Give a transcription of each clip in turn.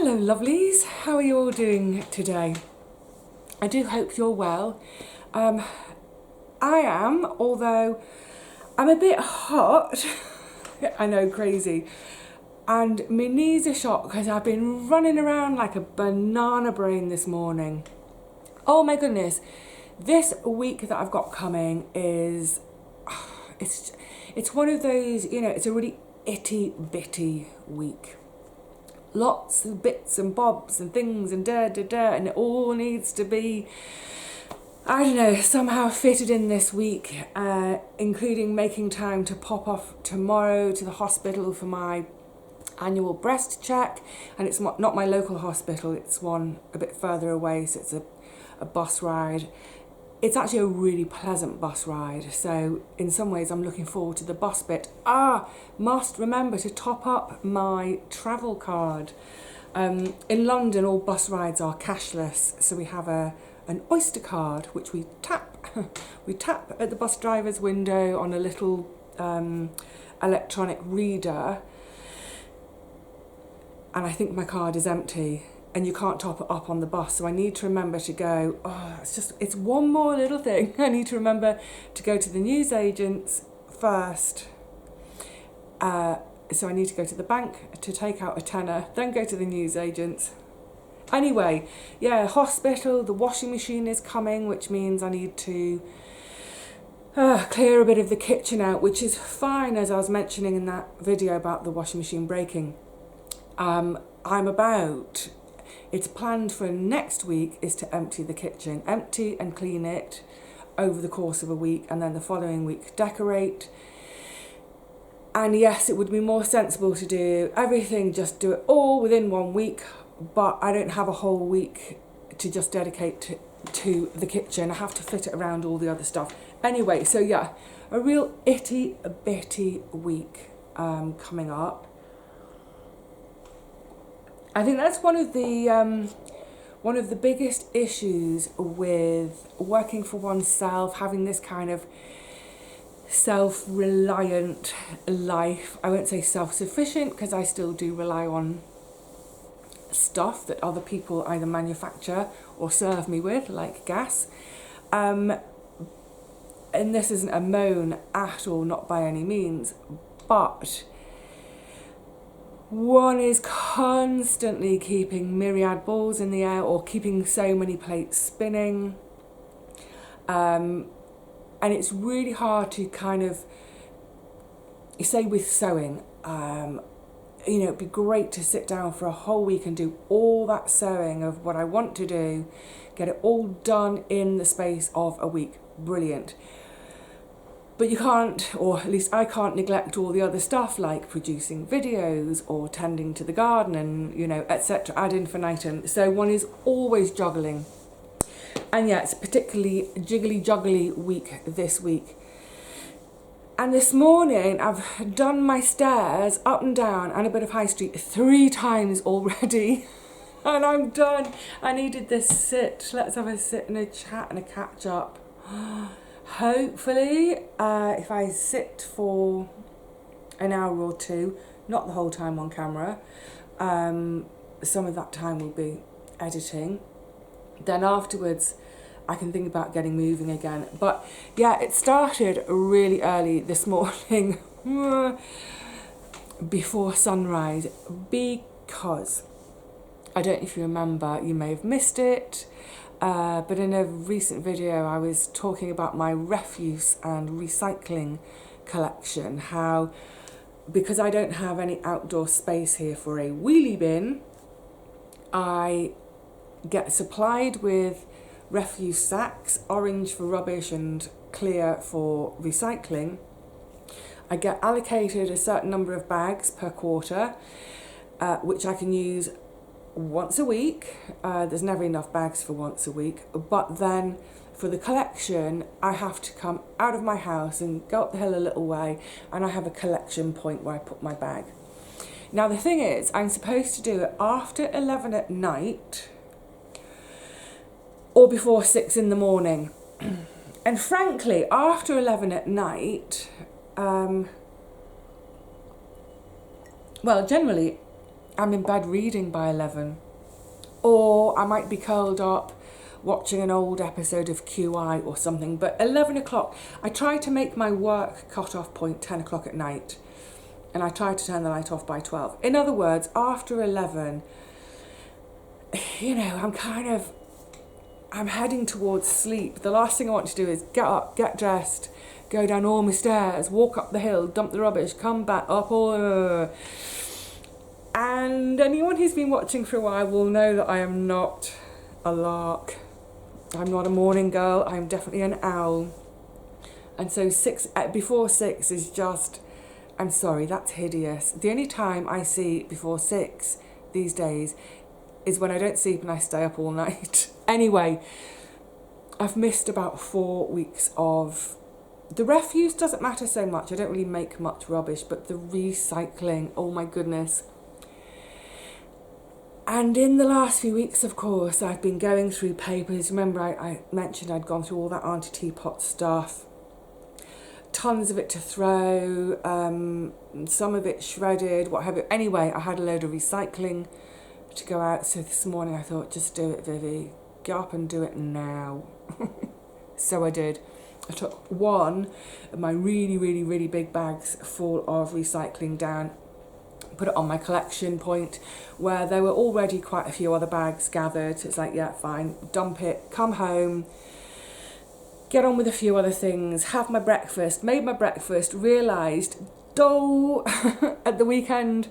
Hello lovelies, how are you all doing today? I do hope you're well. I am, although I'm a bit hot. I know, crazy. And my knees are shot because I've been running around like a banana brain this morning. Oh my goodness, this week that I've got coming is, it's one of those, you know, it's a really itty bitty week. Lots of bits and bobs and things and and it all needs to be, I don't know, somehow fitted in this week, including making time to pop off tomorrow to the hospital for my annual breast check. And it's not my local hospital, it's one a bit further away, so it's a bus ride. It's actually a really pleasant bus ride, so in some ways I'm looking forward to the bus bit. Must remember to top up my travel card. In London, all bus rides are cashless, so we have an Oyster card, which we tap. We tap at the bus driver's window on a little electronic reader, and I think my card is empty. And you can't top it up on the bus, so I need to remember to go, it's one more little thing. I need to remember to go to the newsagents first. So I need to go to the bank to take out a tenner, then go to the newsagents. Anyway, yeah, hospital, the washing machine is coming, which means I need to clear a bit of the kitchen out, which is fine, as I was mentioning in that video about the washing machine breaking. It's planned for next week is to empty the kitchen, empty and clean it over the course of a week, and then the following week decorate. And yes, it would be more sensible to do everything, just do it all within 1 week, but I don't have a whole week to just dedicate to the kitchen. I have to fit it around all the other stuff. Anyway, so yeah, a real itty bitty week coming up. I think that's one of the biggest issues with working for oneself, having this kind of self-reliant life. I won't say self-sufficient, because I still do rely on stuff that other people either manufacture or serve me with, like gas. And this isn't a moan at all, not by any means, but one is constantly keeping myriad balls in the air, or keeping so many plates spinning. And it's really hard to kind of, say with sewing, it'd be great to sit down for a whole week and do all that sewing of what I want to do, get it all done in the space of a week. Brilliant. But you can't, or at least I can't, neglect all the other stuff like producing videos or tending to the garden and, etc. ad infinitum. So one is always juggling. And yeah, it's a particularly jiggly week this week. And this morning I've done my stairs up and down and a bit of high street 3 times already. And I'm done. I needed this sit. Let's have a sit and a chat and a catch up. Hopefully, if I sit for an hour or two, not the whole time on camera, some of that time will be editing. Then afterwards, I can think about getting moving again. But yeah, it started really early this morning, before sunrise, because I don't know if you remember, you may have missed it. But in a recent video I was talking about my refuse and recycling collection, how because I don't have any outdoor space here for a wheelie bin, I get supplied with refuse sacks, orange for rubbish and clear for recycling. I get allocated a certain number of bags per quarter, which I can use once a week. There's never enough bags for once a week, but then for the collection I have to come out of my house and go up the hill a little way, and I have a collection point where I put my bag. Now the thing is, I'm supposed to do it after 11 at night or before 6 in the morning. And frankly, after 11 at night, well, generally I'm in bed reading by 11. Or I might be curled up watching an old episode of QI or something. But 11 o'clock, I try to make my work cut-off point 10 o'clock at night. And I try to turn the light off by 12. In other words, after 11, you know, I'm heading towards sleep. The last thing I want to do is get up, get dressed, go down all my stairs, walk up the hill, dump the rubbish, come back up all... And anyone who's been watching for a while will know that I am not a lark. I'm not a morning girl. I'm definitely an owl. And so before 6 is just... I'm sorry, that's hideous. The only time I see before 6 these days is when I don't sleep and I stay up all night. Anyway, I've missed about 4 weeks of... The refuse doesn't matter so much. I don't really make much rubbish, but the recycling, oh my goodness. And in the last few weeks, of course, I've been going through papers. Remember, I mentioned I'd gone through all that Auntie Teapot stuff. Tons of it to throw, some of it shredded, what have you. Anyway, I had a load of recycling to go out. So this morning I thought, just do it, Vivi. Get up and do it now. So I did. I took one of my really, really, really big bags full of recycling down, put it on my collection point where there were already quite a few other bags gathered. So it's like, yeah, fine, dump it, come home, get on with a few other things, have my breakfast, made my breakfast, realised, at the weekend,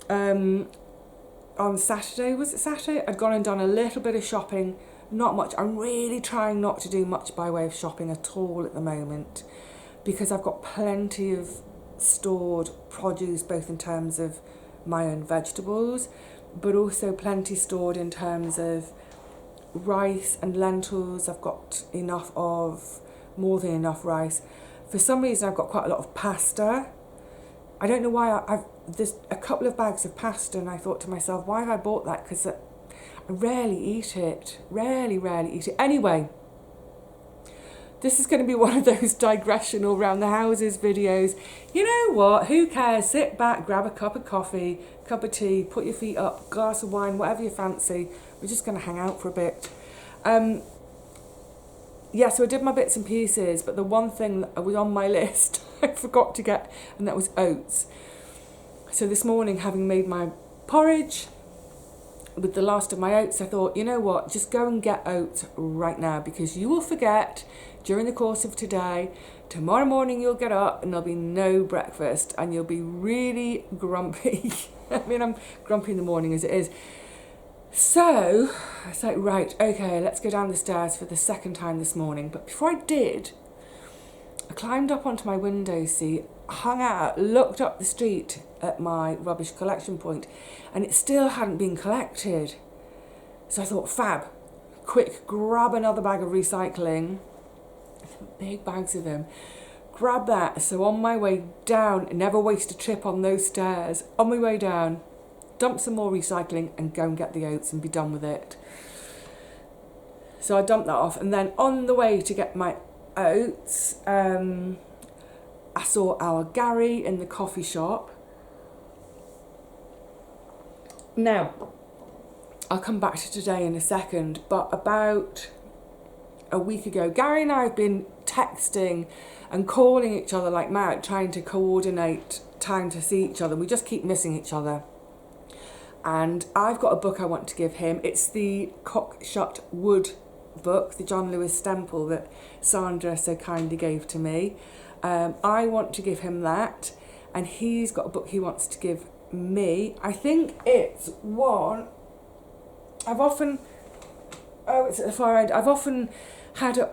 on Saturday, was it Saturday? I'd gone and done a little bit of shopping, not much. I'm really trying not to do much by way of shopping at all at the moment because I've got plenty of stored produce, both in terms of my own vegetables, but also plenty stored in terms of rice and lentils. I've got more than enough rice. For some reason I've got quite a lot of pasta. I don't know why. There's a couple of bags of pasta and I thought to myself, why have I bought that? Because I rarely eat it. Rarely eat it. Anyway, this is going to be one of those digression all around the houses videos. You know what? Who cares? Sit back, grab a cup of coffee, cup of tea, put your feet up, glass of wine, whatever you fancy. We're just going to hang out for a bit. Yeah, so I did my bits and pieces, but the one thing that was on my list I forgot to get, and that was oats. So this morning, having made my porridge with the last of my oats, I thought, you know what, just go and get oats right now, because you will forget during the course of today. Tomorrow morning you'll get up and there'll be no breakfast and you'll be really grumpy. I mean, I'm grumpy in the morning as it is. So I was like, right, okay, let's go down the stairs for the second time this morning. But before I did, I climbed up onto my window seat, hung out, looked up the street at my rubbish collection point, and it still hadn't been collected. So I thought, fab, quick, grab another bag of recycling, big bags of them, grab that. So on my way down, never waste a trip on those stairs, on my way down, dump some more recycling and go and get the oats and be done with it. So I dumped that off, and then on the way to get my oats, I saw our Gary in the coffee shop. Now, I'll come back to today in a second, but about a week ago, Gary and I have been texting and calling each other like mad, trying to coordinate time to see each other. We just keep missing each other. And I've got a book I want to give him. It's the Cockshut Wood book, the John Lewis Stemple that Sandra so kindly gave to me. I want to give him that, and he's got a book he wants to give me. I think it's one it's at the far end. I've often had it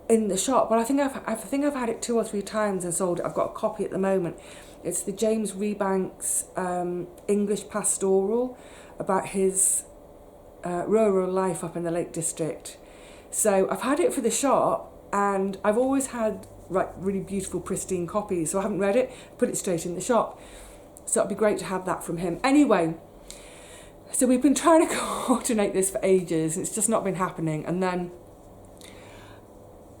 in the shop, but I think I've had it 2 or 3 times and sold it. I've got a copy at the moment. It's the James Rebanks English Pastoral, about his rural life up in the Lake District. So I've had it for the shop, and I've always had really beautiful, pristine copies. So I haven't read it, put it straight in the shop. So it'd be great to have that from him. Anyway, so we've been trying to coordinate this for ages. It's just not been happening. And then,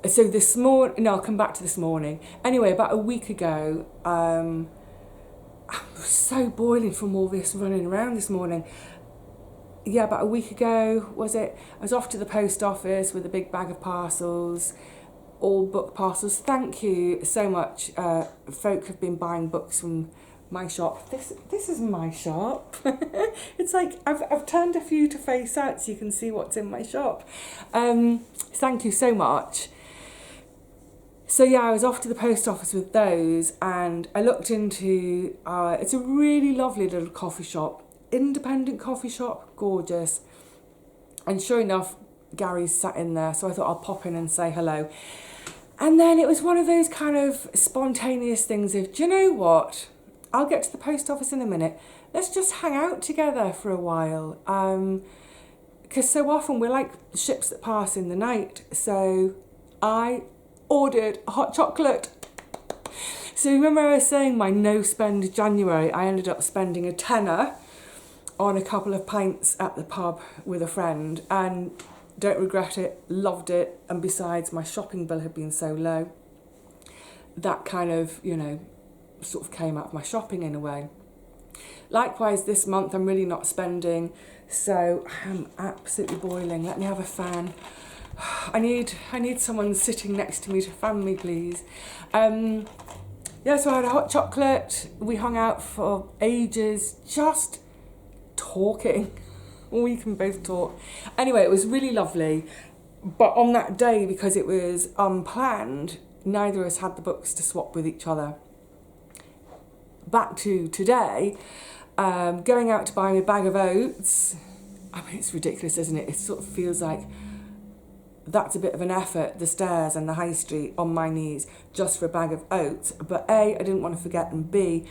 so this morning, no, I'll come back to this morning. Anyway, about a week ago, was so boiling from all this running around this morning. Yeah, about a week ago, was it? I was off to the post office with a big bag of parcels, all book parcels. Thank you so much. Folk have been buying books from my shop. This is my shop. It's like I've turned a few to face out so you can see what's in my shop. Thank you so much. So yeah, I was off to the post office with those, and I looked into, it's a really lovely little coffee shop, independent coffee shop, gorgeous. And sure enough, Gary's sat in there, so I thought I'll pop in and say hello. And then it was one of those kind of spontaneous things of, do you know what? I'll get to the post office in a minute. Let's just hang out together for a while. Because so often we're like ships that pass in the night. So I ordered a hot chocolate. So remember I was saying my no spend January, I ended up spending a tenner on a couple of pints at the pub with a friend, and don't regret it, loved it. And besides, my shopping bill had been so low, that kind of, you know, sort of came out of my shopping in a way. Likewise, this month I'm really not spending, so I'm absolutely boiling. Let me have a fan. I need someone sitting next to me to fan me, please. Yeah, so I had a hot chocolate. We hung out for ages, just talking. We can both talk. Anyway, it was really lovely. But on that day, because it was unplanned, neither of us had the books to swap with each other. Back to today, going out to buy me a bag of oats. I mean, it's ridiculous, isn't it? It sort of feels like that's a bit of an effort, the stairs and the high street on my knees just for a bag of oats. But A, I didn't want to forget, and B,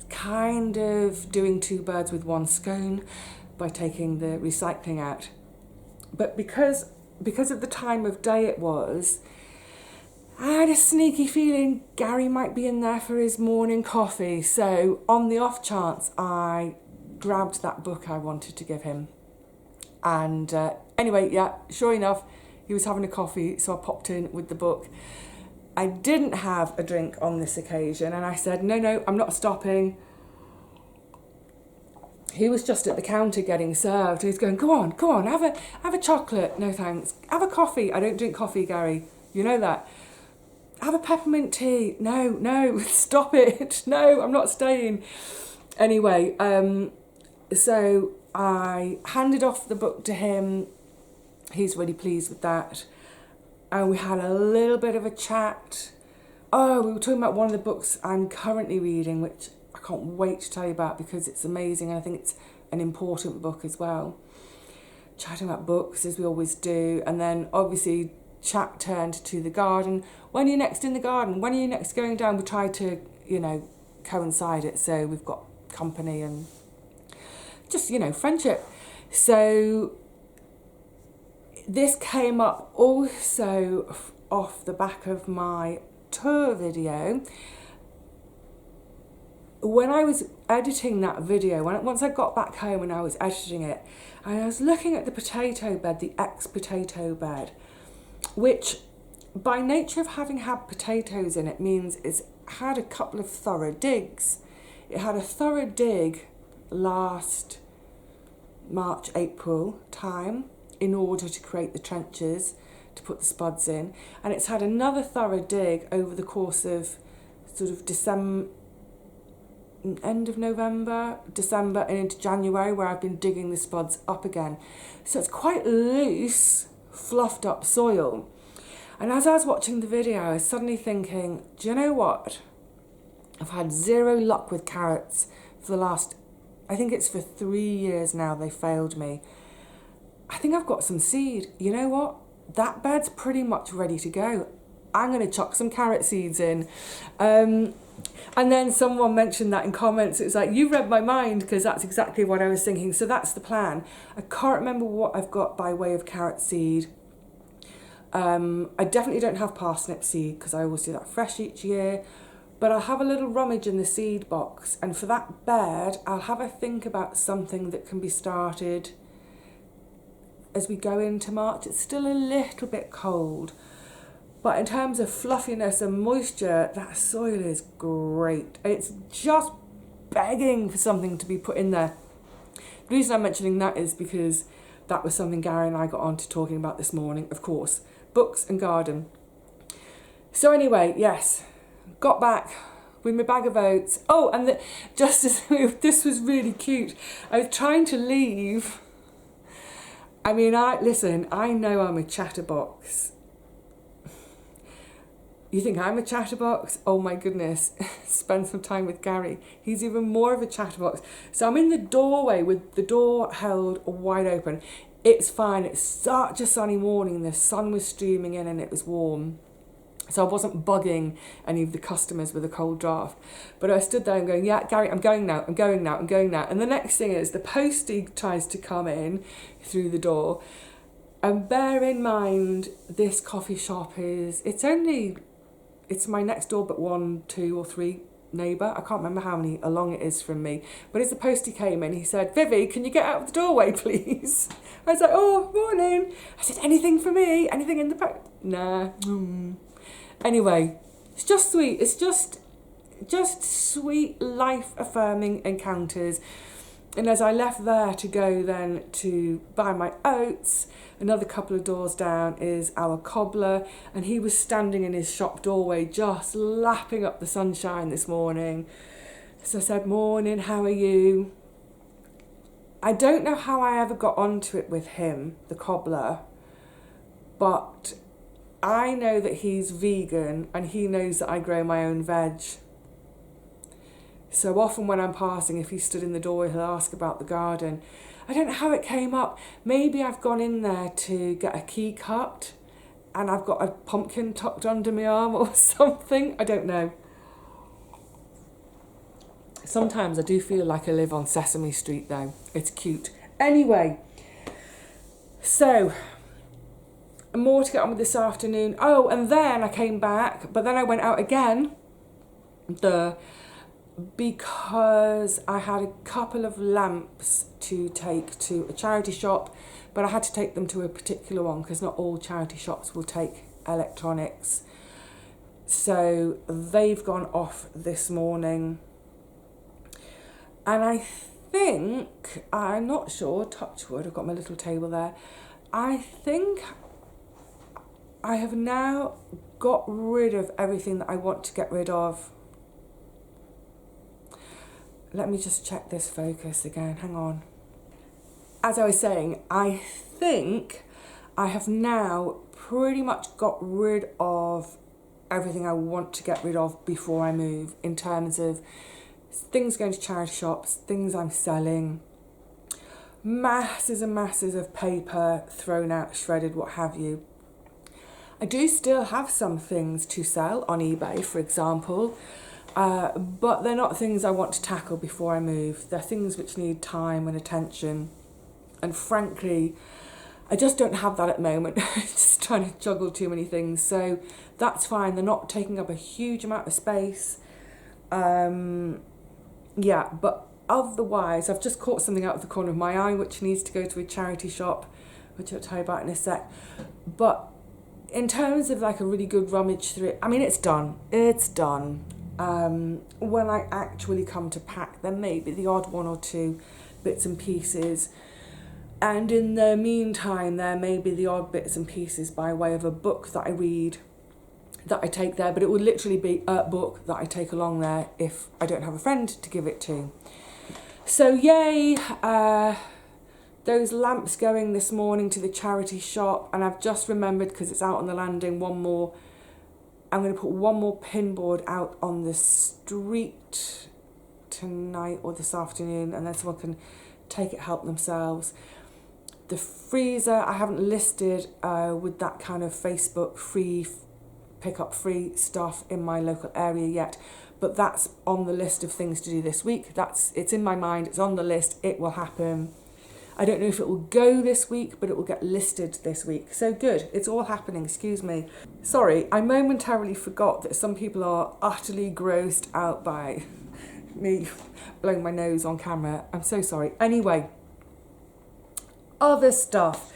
kind of doing two birds with one stone by taking the recycling out. But because of the time of day it was, I had a sneaky feeling Gary might be in there for his morning coffee. So on the off chance, I grabbed that book I wanted to give him. And anyway, yeah, sure enough, he was having a coffee, so I popped in with the book. I didn't have a drink on this occasion, and I said, no, I'm not stopping. He was just at the counter getting served. He was going, go on, have a chocolate. No thanks. Have a coffee. I don't drink coffee, Gary. You know that. Have a peppermint tea. No, stop it. No, I'm not staying. Anyway, so I handed off the book to him. He's really pleased with that. And we had a little bit of a chat. Oh, we were talking about one of the books I'm currently reading, which I can't wait to tell you about because it's amazing. And I think it's an important book as well. Chatting about books, as we always do. And then obviously chat turned to the garden. When are you next in the garden? When are you next going down? We tried to, you know, coincide it so we've got company and just, you know, friendship. So this came up also off the back of my tour video. When I was editing that video, once I got back home and I was editing it, and I was looking at the potato bed, the ex-potato bed, which by nature of having had potatoes in it means it's had a couple of thorough digs. It had a thorough dig last March, April time, in order to create the trenches to put the spuds in, and it's had another thorough dig over the course of sort of end of November, December and into January, where I've been digging the spuds up again. So it's quite loose, fluffed up soil. And as I was watching the video, I was suddenly thinking, do you know what? I've had zero luck with carrots for the last, I think it's for 3 years now they failed me. I think I've got some seed. You know what? That bed's pretty much ready to go. I'm going to chuck some carrot seeds in. And then someone mentioned that in comments. It was like, you read my mind, because that's exactly what I was thinking. So that's the plan. I can't remember what I've got by way of carrot seed. I definitely don't have parsnip seed because I always do that fresh each year. But I'll have a little rummage in the seed box. And for that bed, I'll have a think about something that can be started as we go into March. It's still a little bit cold. But in terms of fluffiness and moisture, that soil is great. It's just begging for something to be put in there. The reason I'm mentioning that is because that was something Gary and I got on to talking about this morning, of course. Books and garden. So anyway, yes, got back with my bag of oats. Oh, and just as this was really cute, I was trying to leave. I mean, listen, I know I'm a chatterbox. You think I'm a chatterbox? Oh my goodness, spend some time with Gary. He's even more of a chatterbox. So I'm in the doorway with the door held wide open. It's fine, it's such a sunny morning. The sun was streaming in and it was warm. So I wasn't bugging any of the customers with a cold draft. But I stood there and going, yeah, Gary, I'm going now. And the next thing is the postie tries to come in through the door. And bear in mind, this coffee shop it's my next door but 1, 2 or 3 neighbour. I can't remember how many along it is from me. But as the postie came in, he said, Vivi, can you get out of the doorway, please? I was like, oh, morning. I said, anything for me? Anything in the back? Nah. Anyway, it's just sweet. It's just sweet, life-affirming encounters. And as I left there to go then to buy my oats, another couple of doors down is our cobbler, and he was standing in his shop doorway just lapping up the sunshine this morning. So I said, morning, how are you? I don't know how I ever got onto it with him, the cobbler, but I know that he's vegan and he knows that I grow my own veg. So often when I'm passing, if he stood in the door, he'll ask about the garden. I don't know how it came up. Maybe I've gone in there to get a key cut and I've got a pumpkin tucked under my arm or something. I don't know. Sometimes I do feel like I live on Sesame Street though. It's cute. Anyway, so more to get on with this afternoon. Oh, and then I came back, but then I went out again. Because I had a couple of lamps to take to a charity shop, but I had to take them to a particular one because not all charity shops will take electronics. So they've gone off this morning. And I think, I'm not sure, touch wood, I've got my little table there. I think I have now got rid of everything that I want to get rid of. Let me just check this focus again, hang on. As I was saying, I think I have now pretty much got rid of everything I want to get rid of before I move, in terms of things going to charity shops, things I'm selling, masses and masses of paper thrown out, shredded, what have you. I do still have some things to sell on eBay, for example, but they're not things I want to tackle before I move. They're things which need time and attention. And frankly, I just don't have that at the moment. Just trying to juggle too many things. So that's fine. They're not taking up a huge amount of space. Yeah, but otherwise, I've just caught something out of the corner of my eye which needs to go to a charity shop, which I'll tell you about in a sec. But in terms of like a really good rummage through it, I mean, it's done. It's done. When I actually come to pack, there may be the odd 1 or 2 bits and pieces. And in the meantime, there may be the odd bits and pieces by way of a book that I read, that I take there, but it would literally be a book that I take along there if I don't have a friend to give it to. So yay, those lamps going this morning to the charity shop, and I've just remembered, because it's out on the landing, I'm going to put one more pinboard out on the street tonight or this afternoon, and then someone can take it, help themselves. The freezer, I haven't listed with that kind of Facebook free, pick up free stuff in my local area yet, but that's on the list of things to do this week. It's in my mind, it's on the list, it will happen. I don't know if it will go this week, but it will get listed this week. So good, it's all happening, excuse me. Sorry, I momentarily forgot that some people are utterly grossed out by me blowing my nose on camera. I'm so sorry. Anyway, other stuff.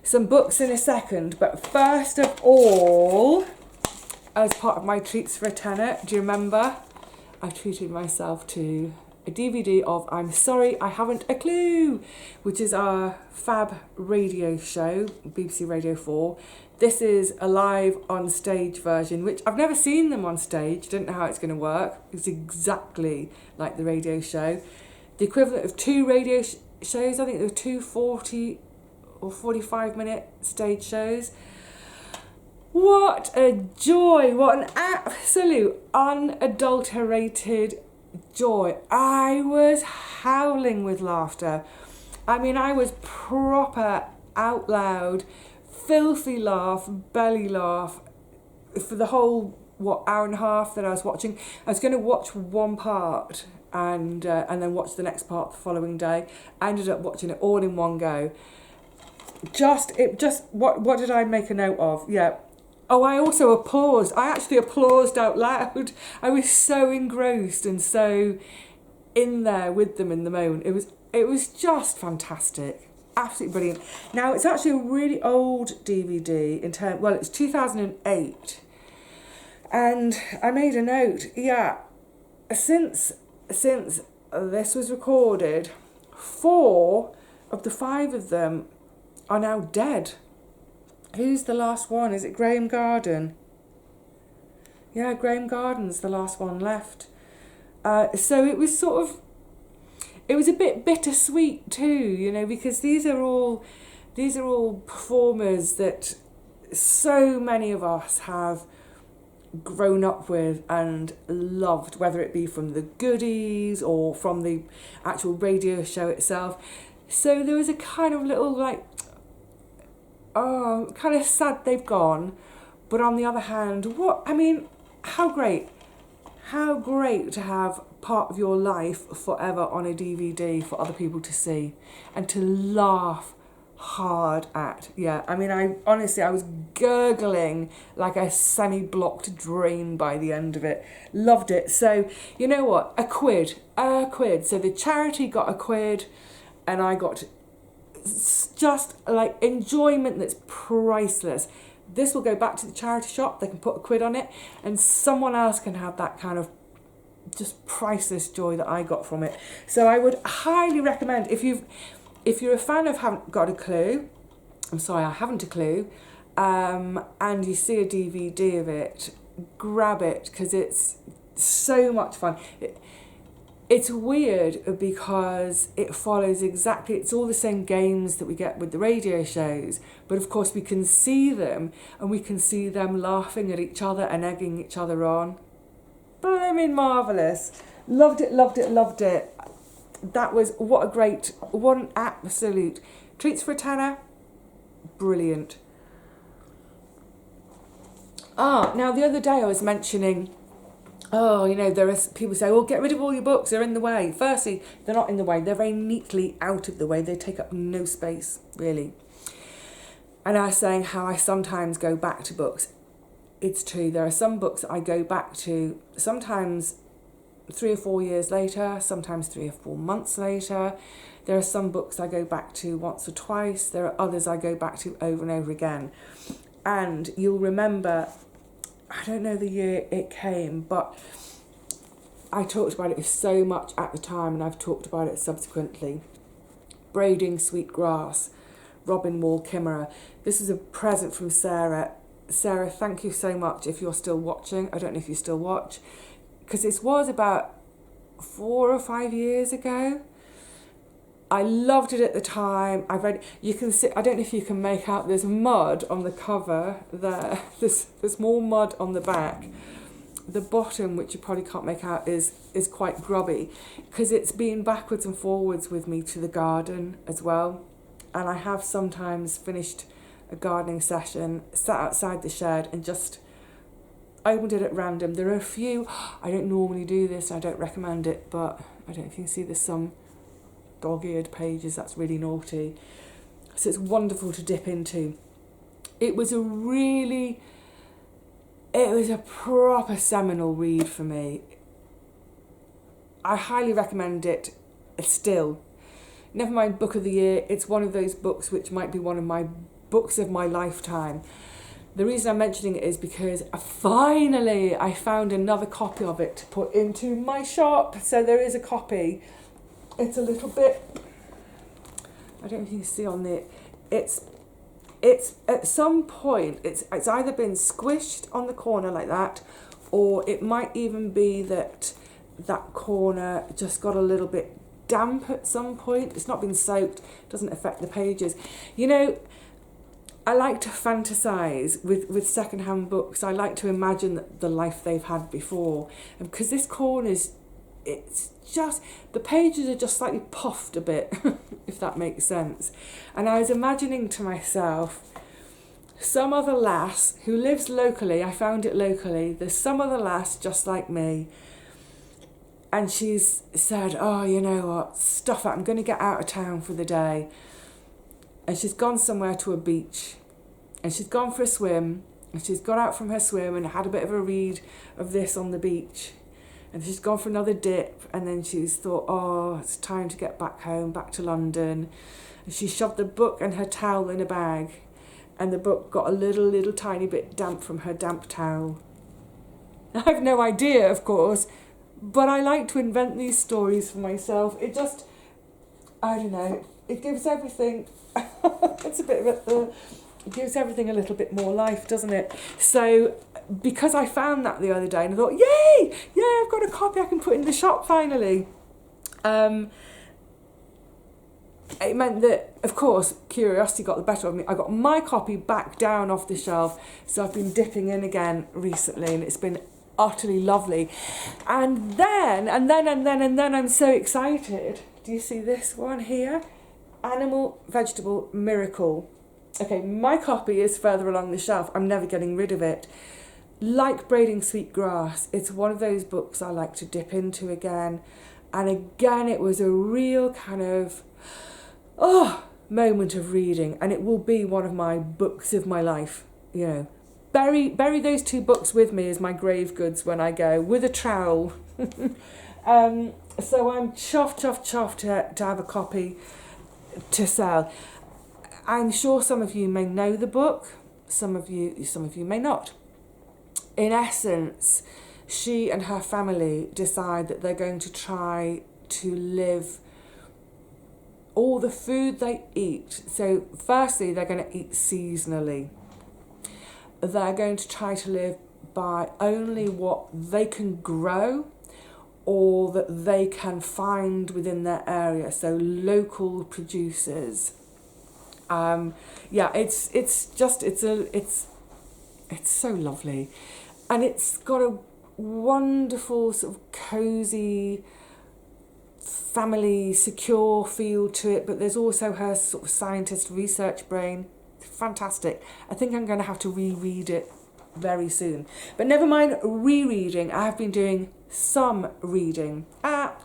Some books in a second, but first of all, as part of my treats for a tenner, do you remember? I treated myself to a DVD of I'm Sorry I Haven't a Clue, which is our fab radio show, BBC Radio 4. This is a live on stage version, which I've never seen them on stage, don't know how it's going to work. It's exactly like the radio show. The equivalent of two radio shows, I think there were two 40 or 45-minute stage shows. What a joy, what an absolute unadulterated joy. I was howling with laughter. I mean, I was proper out loud, filthy laugh, belly laugh for the whole, hour and a half that I was watching. I was going to watch one part and then watch the next part the following day. I ended up watching it all in one go. What did I make a note of? Yeah. Oh, I also applauded. I actually applauded out loud. I was so engrossed and so in there with them in the moment. It was just fantastic. Absolutely brilliant. Now, it's actually a really old DVD it's 2008. And I made a note, since this was recorded, 4 of the 5 of them are now dead. Who's the last one? Is it Graham Garden? Yeah, Graham Garden's the last one left. So it was it was a bit bittersweet too, because these are all performers that so many of us have grown up with and loved, whether it be from the goodies or from the actual radio show itself. So there was a kind of little kind of sad they've gone, but on the other hand, how great to have part of your life forever on a DVD for other people to see and to laugh hard at. I was gurgling like a semi-blocked drain by the end of it. Loved it. So you know what, a quid. So the charity got a quid and I got just like enjoyment that's priceless. This will go back to the charity shop, they can put a quid on it, and someone else can have that kind of just priceless joy that I got from it. So I would highly recommend, if you're a fan of Haven't Got a Clue, I haven't a clue, and you see a DVD of it, grab it, because it's so much fun. It's weird because it follows it's all the same games that we get with the radio shows, but of course we can see them and we can see them laughing at each other and egging each other on. Marvellous. Loved it. That was, what an absolute treats for a tenner. Brilliant. Now the other day I was mentioning, there are people say, well, get rid of all your books, they're in the way. Firstly, they're not in the way, they're very neatly out of the way, they take up no space, really. And I was saying how I sometimes go back to books. It's true, there are some books that I go back to, sometimes 3 or 4 years later, sometimes 3 or 4 months later. There are some books I go back to once or twice, there are others I go back to over and over again. And you'll remember, I don't know the year it came, but I talked about it so much at the time and I've talked about it subsequently. Braiding Sweet Grass, Robin Wall Kimmerer. This is a present from Sarah. Sarah, thank you so much if you're still watching. I don't know if you still watch, because this was about 4 or 5 years ago. I loved it at the time. I read. You can see. I don't know if you can make out. There's mud on the cover there. There's more mud on the back. The bottom, which you probably can't make out, is quite grubby because it's been backwards and forwards with me to the garden as well. And I have sometimes finished a gardening session, sat outside the shed and just opened it at random. There are a few. I don't normally do this. I don't recommend it, but I don't know if you can see there's some dog-eared pages. That's really naughty. So it's wonderful to dip into. It was a proper seminal read for me. I highly recommend it still. Never mind book of the year, it's one of those books which might be one of my books of my lifetime. The reason I'm mentioning it is because finally I found another copy of it to put into my shop. So there is a copy. It's a little bit, I don't know if you can see on the, it's at some point, it's either been squished on the corner like that, or it might even be that that corner just got a little bit damp at some point. It's not been soaked, doesn't affect the pages. You know, I like to fantasize with secondhand books. I like to imagine the life they've had before. And because this corner's, it's just, the pages are just slightly puffed a bit, if that makes sense. And I was imagining to myself, some other lass who lives locally, I found it locally, there's some other lass just like me, and she's said, oh, you know what, stuff it, I'm going to get out of town for the day. And she's gone somewhere to a beach, and she's gone for a swim, and she's got out from her swim and had a bit of a read of this on the beach, and she's gone for another dip, and then she's thought, oh, it's time to get back home, back to London. And she shoved the book and her towel in a bag, and the book got a little tiny bit damp from her damp towel. I have no idea, of course, but I like to invent these stories for myself. It just, I don't know, it gives everything, it's a bit of a, it gives everything a little bit more life, doesn't it? So, because I found that the other day and I thought, yay, yeah, I've got a copy I can put in the shop finally. It meant that, of course, curiosity got the better of me. I got my copy back down off the shelf, so I've been dipping in again recently, and it's been utterly lovely. And then I'm so excited. Do you see this one here? Animal, Vegetable, Miracle. Okay, my copy is further along the shelf. I'm never getting rid of it. Like Braiding Sweet Grass, it's one of those books I like to dip into again. And again, it was a real kind of, moment of reading. And it will be one of my books of my life, you know. Bury those two books with me as my grave goods when I go, with a trowel. So I'm chuffed to have a copy to sell. I'm sure some of you may know the book, some of you may not. In essence, she and her family decide that they're going to try to live all the food they eat. So firstly, they're going to eat seasonally. They're going to try to live by only what they can grow or that they can find within their area, so local producers. It's so lovely, and it's got a wonderful sort of cozy, family, secure feel to it, but there's also her sort of scientist research brain. Fantastic. I think I'm going to have to reread it very soon. But never mind rereading, I have been doing some reading.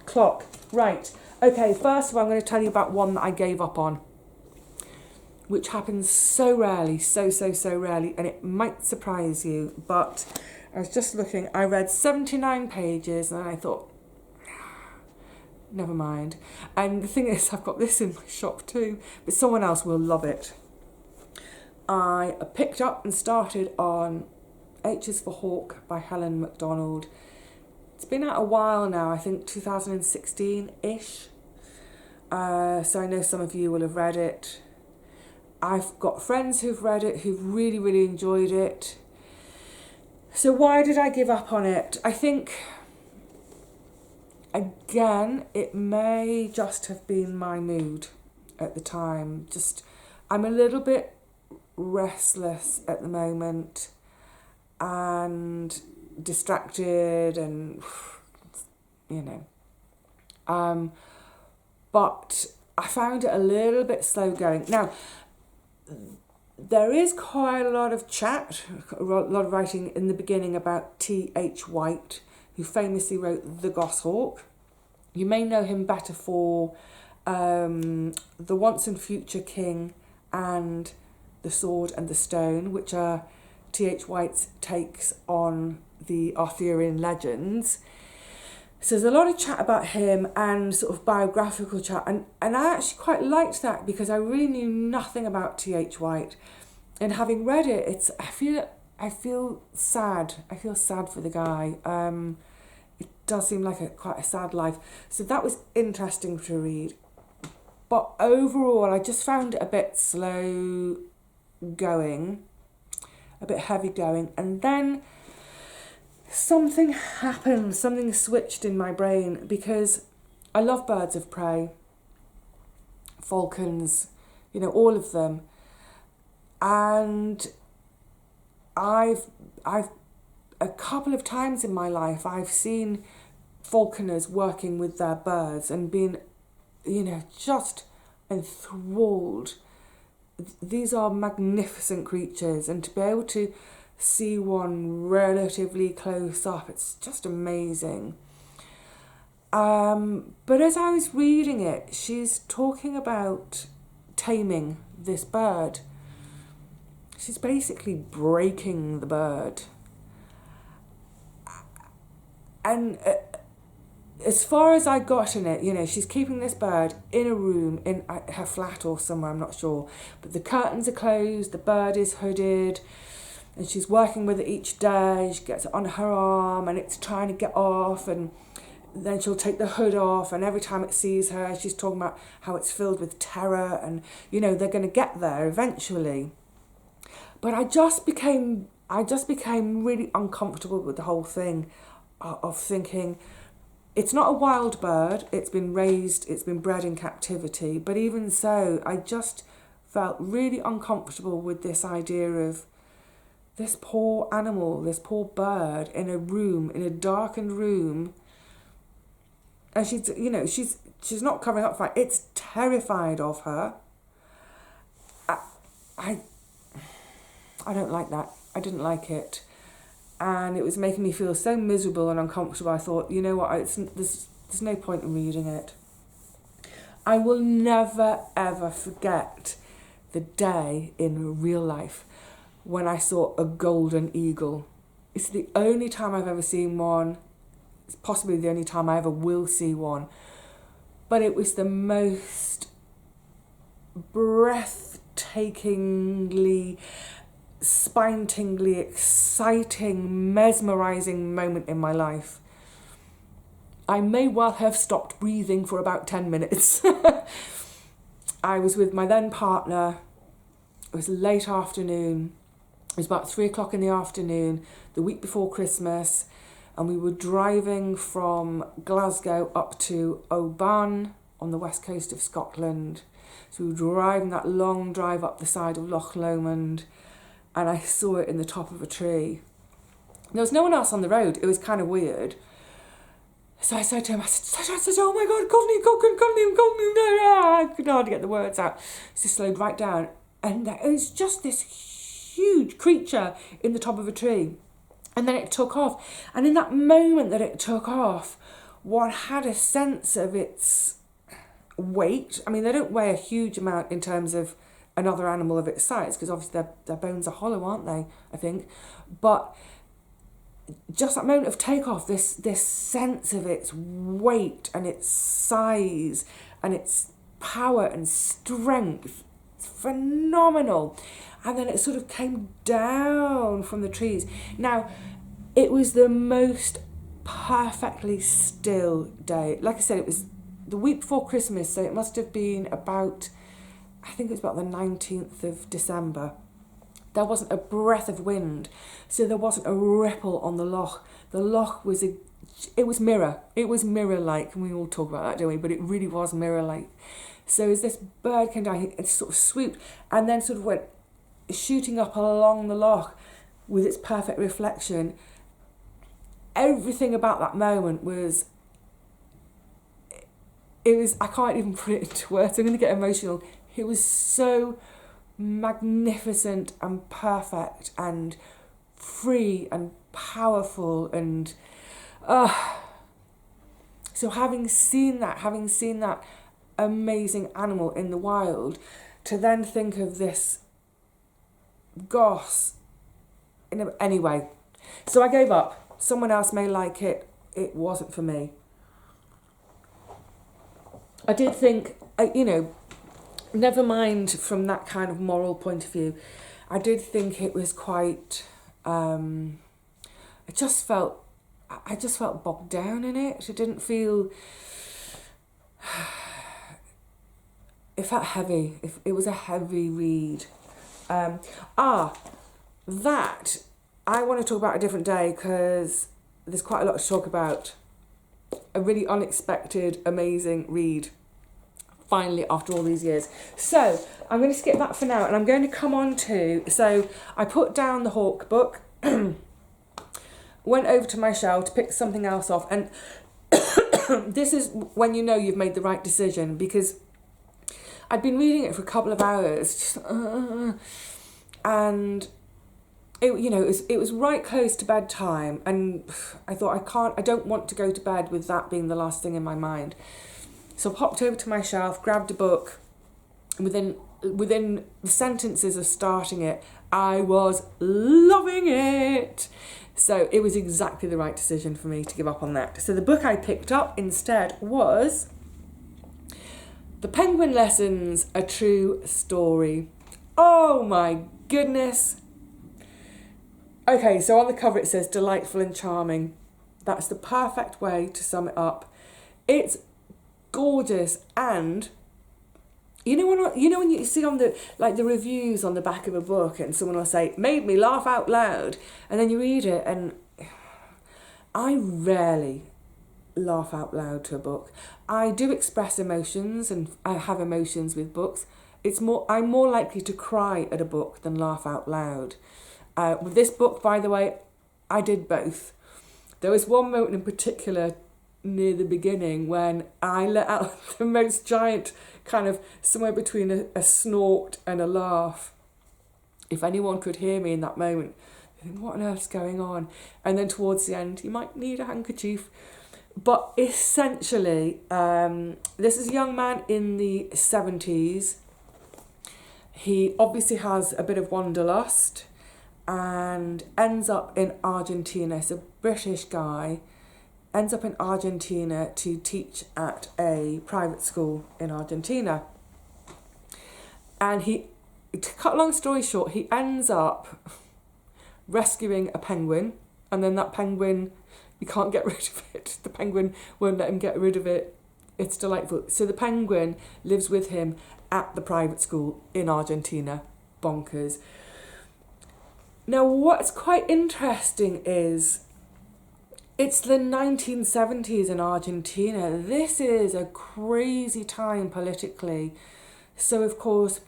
Clock. Right. Okay, first of all, I'm going to tell you about one that I gave up on, which happens so rarely, so rarely, and it might surprise you, but I was just looking, I read 79 pages and I thought, never mind. And the thing is, I've got this in my shop too, but someone else will love it. I picked up and started on H is for Hawk by Helen MacDonald. It's been out a while now, I think 2016-ish. So I know some of you will have read it. I've got friends who've read it, who've really enjoyed it. So why did I give up on it? I think, again, it may just have been my mood at the time. I'm a little bit restless at the moment and distracted and, but I found it a little bit slow going. Now, there is quite a lot of chat, a lot of writing in the beginning about T.H. White, who famously wrote The Goshawk. You may know him better for The Once and Future King and The Sword and the Stone, which are T.H. White's takes on the Arthurian legends. So there's a lot of chat about him and sort of biographical chat, and I actually quite liked that because I really knew nothing about T.H. White. and having read it, I feel sad. I feel sad for the guy. It does seem like quite a sad life. So that was interesting to read. But overall, I just found it a bit slow going, a bit heavy going. And then something happened, something switched in my brain, because I love birds of prey, falcons, all of them. And I've a couple of times in my life, I've seen falconers working with their birds and been, just enthralled. These are magnificent creatures, and to be able to see one relatively close up, it's just amazing. But as I was reading it, she's talking about taming this bird. She's basically breaking the bird. And as far as I got in it, she's keeping this bird in a room in her flat or somewhere, I'm not sure. But the curtains are closed, the bird is hooded, and she's working with it each day. She gets it on her arm and it's trying to get off, and then she'll take the hood off, and every time it sees her, she's talking about how it's filled with terror, and, they're going to get there eventually. But I just became really uncomfortable with the whole thing of thinking, it's not a wild bird, it's been raised, it's been bred in captivity, but even so, I just felt really uncomfortable with this idea of this poor animal, this poor bird in a room, in a darkened room, and she's not covering up for it. It's terrified of her. I don't like that. I didn't like it. And it was making me feel so miserable and uncomfortable. I thought, you know what, there's no point in reading it. I will never, ever forget the day in real life when I saw a golden eagle. It's the only time I've ever seen one. It's possibly the only time I ever will see one. But it was the most breathtakingly, spine-tingly, exciting, mesmerising moment in my life. I may well have stopped breathing for about 10 minutes. I was with my then partner. It was late afternoon. It was about 3:00 in the afternoon, the week before Christmas, and we were driving from Glasgow up to Oban on the west coast of Scotland. So we were driving that long drive up the side of Loch Lomond, and I saw it in the top of a tree. There was no one else on the road. It was kind of weird. So I said to him, I said, oh my God, Courtney, I could hardly get the words out. So I slowed right down, and it was just this huge creature in the top of a tree. And then it took off. And in that moment that it took off, one had a sense of its weight. I mean, they don't weigh a huge amount in terms of another animal of its size, because obviously their bones are hollow, aren't they, I think. But just that moment of takeoff, this sense of its weight and its size and its power and strength, it's phenomenal. And then it sort of came down from the trees. Now, it was the most perfectly still day. Like I said, it was the week before Christmas, so it must have been about, I think it was about the 19th of December. There wasn't a breath of wind, so there wasn't a ripple on the loch. The loch was it was mirror-like, and we all talk about that, don't we? But it really was mirror-like. So as this bird came down, it sort of swooped and then sort of went shooting up along the loch with its perfect reflection. Everything about that moment was, I can't even put it into words, I'm going to get emotional. It was so magnificent and perfect and free and powerful, and so having seen that amazing animal in the wild, to then think of this goss anyway, so I gave up. Someone else may like it. It wasn't for me. I did think, never mind from that kind of moral point of view, I did think it was quite, I just felt bogged down in it. It didn't feel, it felt heavy. It was a heavy read. That I want to talk about a different day, because there's quite a lot to talk about. A really unexpected, amazing read, finally, after all these years. So I'm going to skip that for now, and I'm going to come on to, so I put down the Hawk book, went over to my shelf to pick something else off, and this is when you know you've made the right decision, because I'd been reading it for a couple of hours, and it was right close to bedtime, and I thought, I don't want to go to bed with that being the last thing in my mind. So I popped over to my shelf, grabbed a book, and within the sentences of starting it, I was loving it. So it was exactly the right decision for me to give up on that. So the book I picked up instead was The Penguin Lessons, A True Story. Oh my goodness. Okay, so on the cover it says delightful and charming. That's the perfect way to sum it up. It's gorgeous, and you know when you see on the reviews on the back of a book, and someone will say, made me laugh out loud, and then you read it, and I rarely laugh out loud to a book. I do express emotions, and I have emotions with books. I'm more likely to cry at a book than laugh out loud. With this book, by the way, I did both. There was one moment in particular near the beginning when I let out the most giant, kind of somewhere between a snort and a laugh. If anyone could hear me in that moment, they think, what on earth's going on? And then towards the end, you might need a handkerchief. But essentially, this is a young man in the 70s. He obviously has a bit of wanderlust and ends up in Argentina. It's a British guy, ends up in Argentina to teach at a private school in Argentina. And to cut a long story short, he ends up rescuing a penguin, and then that penguin, you can't get rid of it. The penguin won't let him get rid of it. It's delightful. So the penguin lives with him at the private school in Argentina. Bonkers. Now, what's quite interesting is it's the 1970s in Argentina. This is a crazy time politically. So, of course,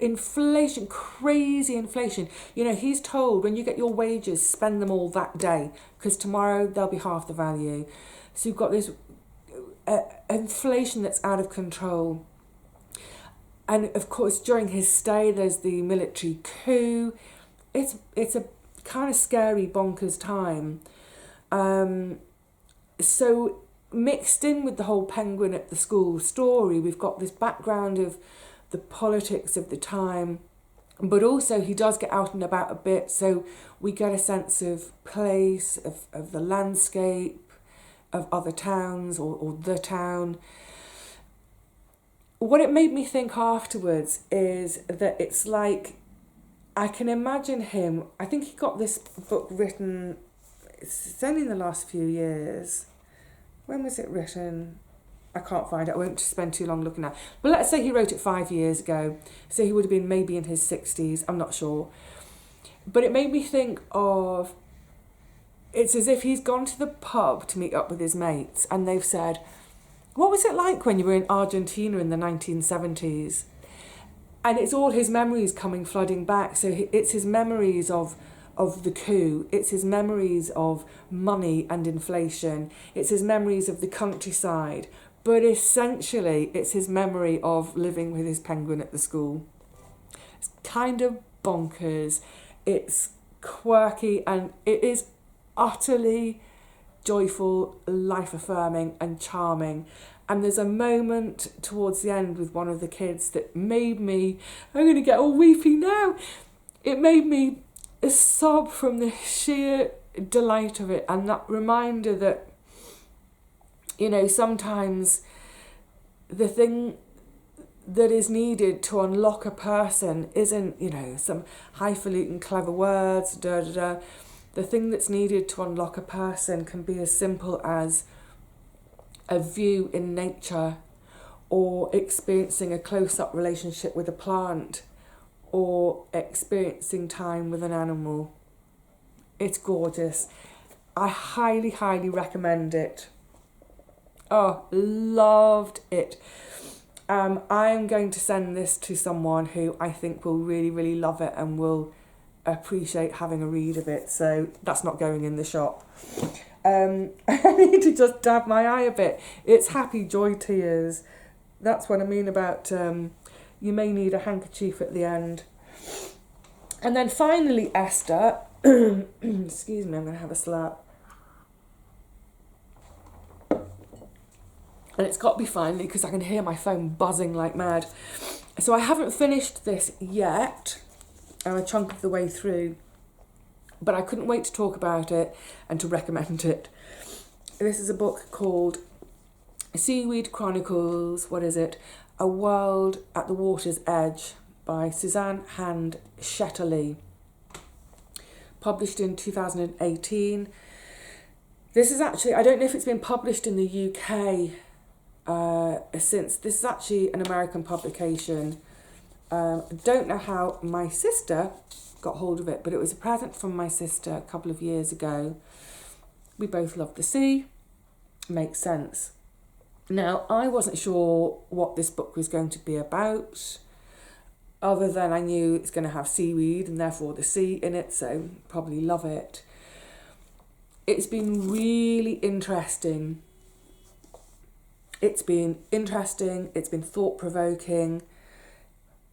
inflation, crazy inflation. He's told, when you get your wages, spend them all that day, because tomorrow they'll be half the value. So you've got this inflation that's out of control. And, of course, during his stay, there's the military coup. It's a kind of scary, bonkers time. So mixed in with the whole penguin at the school story, we've got this background of the politics of the time, but also he does get out and about a bit, so we get a sense of place, of the landscape, of other towns or the town. What it made me think afterwards is that it's like, I can imagine him, I think he got this book written, it's only in the last few years. When was it written? I can't find it, I won't spend too long looking at it. But let's say he wrote it 5 years ago, so he would have been maybe in his 60s, I'm not sure. But it made me think of, it's as if he's gone to the pub to meet up with his mates, and they've said, what was it like when you were in Argentina in the 1970s? And it's all his memories coming flooding back. So it's his memories of the coup. It's his memories of money and inflation. It's his memories of the countryside. But essentially, it's his memory of living with his penguin at the school. It's kind of bonkers. It's quirky, and it is utterly joyful, life-affirming and charming. And there's a moment towards the end with one of the kids that made me, I'm going to get all weepy now. It made me sob from the sheer delight of it, and that reminder that, sometimes the thing that is needed to unlock a person isn't, you know, some highfalutin clever words, da da da. The thing that's needed to unlock a person can be as simple as a view in nature, or experiencing a close-up relationship with a plant, or experiencing time with an animal. It's gorgeous. I highly, highly recommend it. Oh, loved it. I am going to send this to someone who I think will really, really love it and will appreciate having a read of it. So that's not going in the shop. I need to just dab my eye a bit. It's happy joy tears. That's what I mean about you may need a handkerchief at the end. And then finally, Esther, excuse me, I'm going to have a slap. And it's got to be finally, because I can hear my phone buzzing like mad. So I haven't finished this yet. I'm a chunk of the way through. But I couldn't wait to talk about it and to recommend it. This is a book called Seaweed Chronicles, what is it? A World at the Water's Edge by Suzanne Hand Shetterly. Published in 2018. This is actually, I don't know if it's been published in the UK since. This is actually an American publication. I don't know how my sister got hold of it, but it was a present from my sister a couple of years ago. We both love the sea. Makes sense. Now, I wasn't sure what this book was going to be about, other than I knew it's going to have seaweed and therefore the sea in it, so probably love it. It's been really interesting. It's been thought-provoking.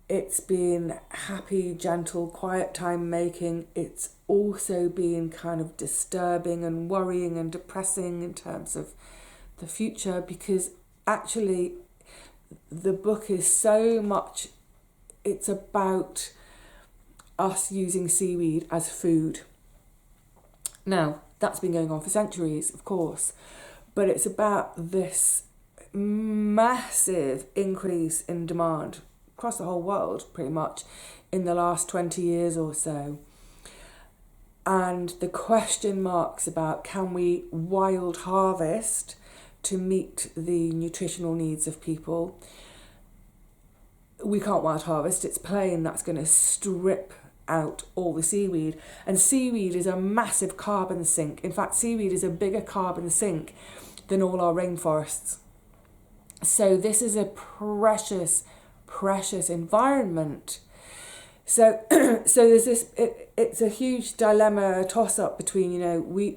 It's been happy, gentle, quiet time making. It's also been kind of disturbing and worrying and depressing in terms of the future, because actually the book is so much, it's about us using seaweed as food. Now, that's been going on for centuries, of course, but it's about this massive increase in demand across the whole world, pretty much, in the last 20 years or so. And the question marks about, can we wild harvest to meet the nutritional needs of people? We can't wild harvest. It's plain that's going to strip out all the seaweed. And seaweed is a massive carbon sink. In fact, seaweed is a bigger carbon sink than all our rainforests. So this is a precious, precious environment. So there's this, it's a huge dilemma, a toss-up between, you know,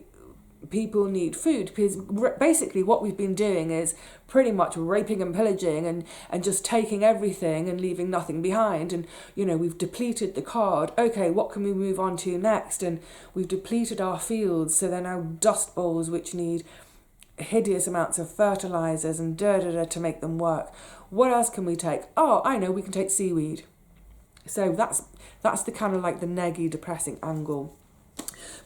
people need food, because basically what we've been doing is pretty much raping and pillaging and just taking everything and leaving nothing behind. And, you know, we've depleted the card. Okay, what can we move on to next? And we've depleted our fields, so they're now dust bowls which need hideous amounts of fertilizers and to make them work. What else can we take? Oh, I know, we can take seaweed. So that's the kind of like the neggy, depressing angle.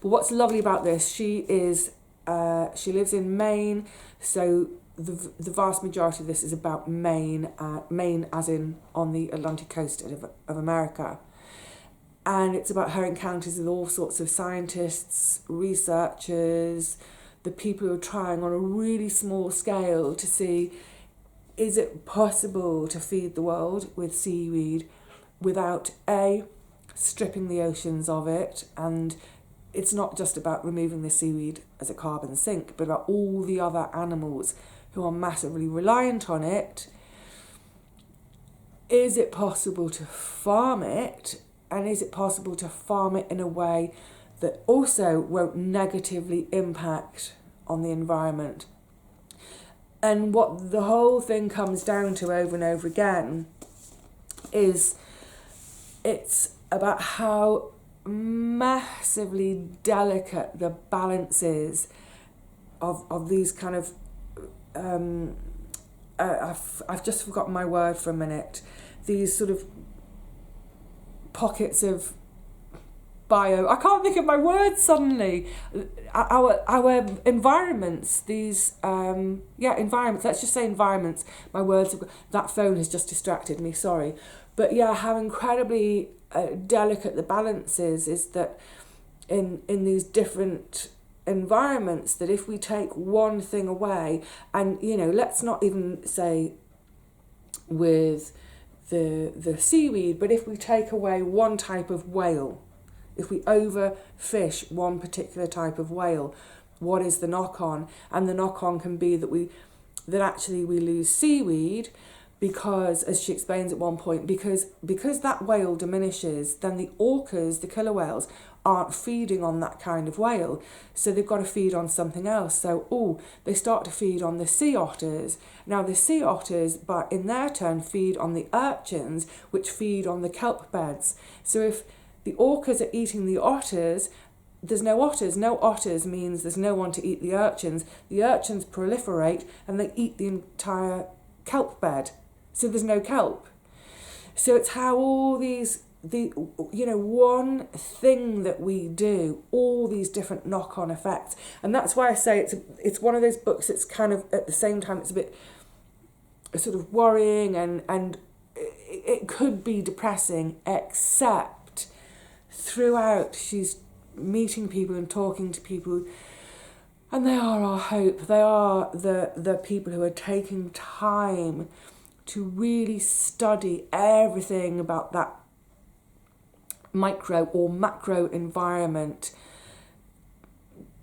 But what's lovely about this, she lives in Maine, so the vast majority of this is about Maine, Maine as in on the Atlantic coast of America. And it's about her encounters with all sorts of scientists, researchers, the people who are trying on a really small scale to see, is it possible to feed the world with seaweed without A, stripping the oceans of it, and it's not just about removing the seaweed as a carbon sink, but about all the other animals who are massively reliant on it. Is it possible to farm it? And is it possible to farm it in a way that also won't negatively impact on the environment? And what the whole thing comes down to over and over again is it's about how massively delicate the balance is of these kind of I've just forgotten my word for a minute, these sort of pockets of I can't think of my words suddenly. Our environments, these environments. Let's just say environments. My words. That phone has just distracted me. Sorry, but yeah, how incredibly delicate the balance is that in these different environments, that if we take one thing away, and let's not even say with the seaweed, but if we take away one type of whale, if we overfish one particular type of whale, what is the knock-on? And the knock-on can be that actually we lose seaweed because, as she explains at one point, because that whale diminishes, then the orcas, the killer whales, aren't feeding on that kind of whale. So they've got to feed on something else. So, they start to feed on the sea otters. Now the sea otters, but in their turn, feed on the urchins, which feed on the kelp beds. So if the orcas are eating the otters, there's no otters. No otters means there's no one to eat the urchins. The urchins proliferate and they eat the entire kelp bed. So there's no kelp. So it's how all one thing that we do, all these different knock-on effects. And that's why I say it's one of those books that's kind of, at the same time, it's a bit sort of worrying and it could be depressing, except throughout she's meeting people and talking to people, and they are our hope. They are the people who are taking time to really study everything about that micro or macro environment,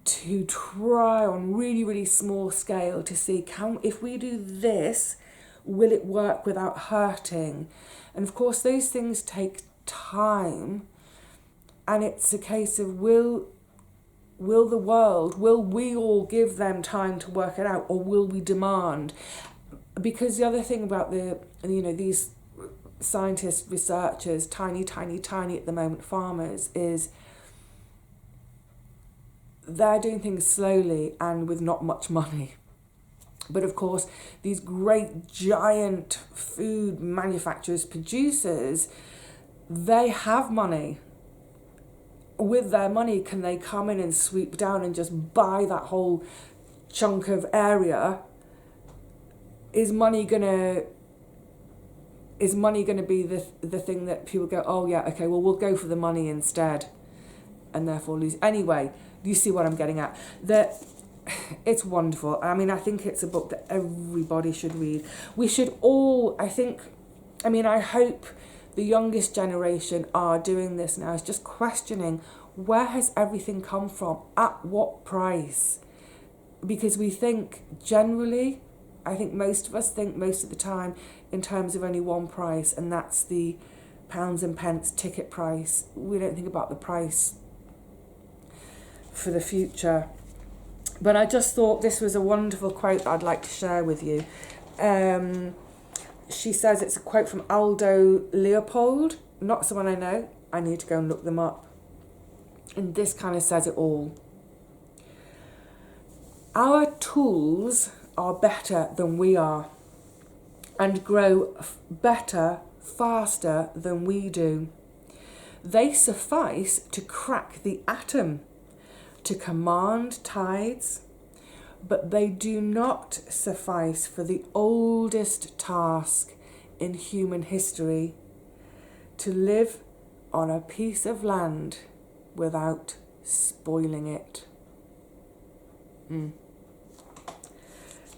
to try on really, really small scale to see, if we do this, will it work without hurting? And of course those things take time, and it's a case of will we all give them time to work it out, or will we demand? Because the other thing about these scientists, researchers, tiny at the moment, farmers, is they're doing things slowly and with not much money. But of course, these great giant food manufacturers, producers, they have money. With their money, can they come in and sweep down and just buy that whole chunk of area? Is money gonna be the thing that people go, oh yeah, okay, well we'll go for the money instead, and therefore lose? Anyway, you see what I'm getting at. That it's wonderful. I mean, I think it's a book that everybody should read. We should all, I hope the youngest generation are doing this now, is just questioning, where has everything come from? At what price? Because we think generally, I think most of us think most of the time in terms of only one price, and that's the pounds and pence ticket price. We don't think about the price for the future. But I just thought this was a wonderful quote that I'd like to share with you. She says, it's a quote from Aldo Leopold, not someone I know. I need to go and look them up. And this kind of says it all. Our tools are better than we are, and grow better, faster than we do. They suffice to crack the atom, to command tides, but they do not suffice for the oldest task in human history, to live on a piece of land without spoiling it.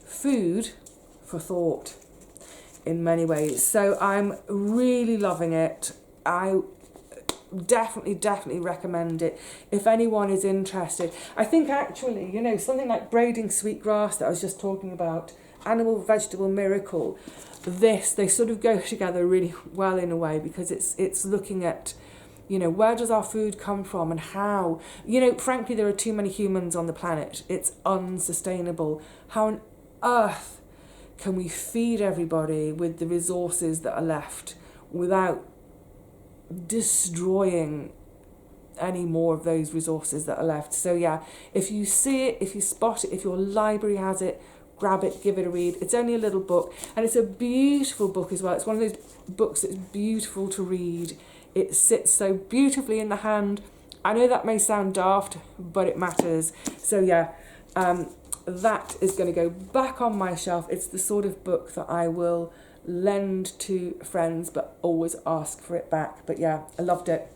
Food for thought in many ways. So I'm really loving it. I definitely recommend it if anyone is interested. I think actually, something like braiding sweetgrass that I was just talking about, animal vegetable miracle, they sort of go together really well in a way, because it's looking at, where does our food come from and how, frankly, there are too many humans on the planet. It's unsustainable. How on earth can we feed everybody with the resources that are left without destroying any more of those resources that are left? So yeah, if you see it, if you spot it, if your library has it, grab it, give it a read. It's only a little book, and it's a beautiful book as well. It's one of those books that's beautiful to read. It sits so beautifully in the hand, I know that may sound daft, but it matters. So yeah, that is going to go back on my shelf. It's the sort of book that I will lend to friends, but always ask for it back. But yeah, I loved it.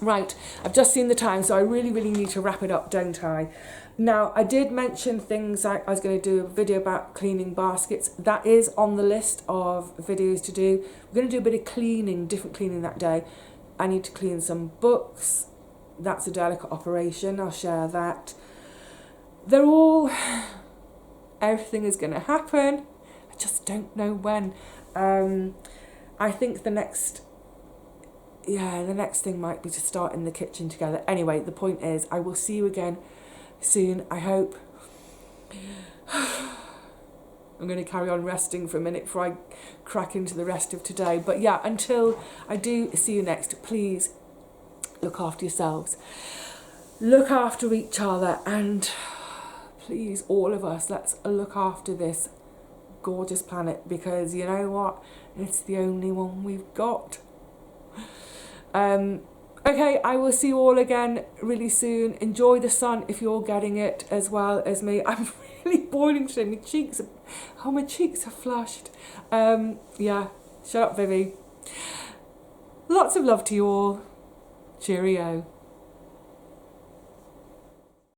Right, I've just seen the time, so I really need to wrap it up, don't I? Now, I did mention things like I was going to do a video about cleaning baskets. That is on the list of videos to do. We're going to do a bit of cleaning, different cleaning that day. I need to clean some books. That's a delicate operation. I'll share that. They're all... Everything is going to happen. I just don't know when. I think the next thing might be to start in the kitchen together. Anyway, the point is, I will see you again soon, I hope. I'm going to carry on resting for a minute before I crack into the rest of today. But yeah, until I do see you next, please look after yourselves. Look after each other, and please, all of us, let's look after this gorgeous planet, because you know what? It's the only one we've got. Okay, I will see you all again really soon. Enjoy the sun if you're getting it as well as me. I'm really boiling today. My cheeks are flushed. Yeah, shut up, Vivi. Lots of love to you all. Cheerio.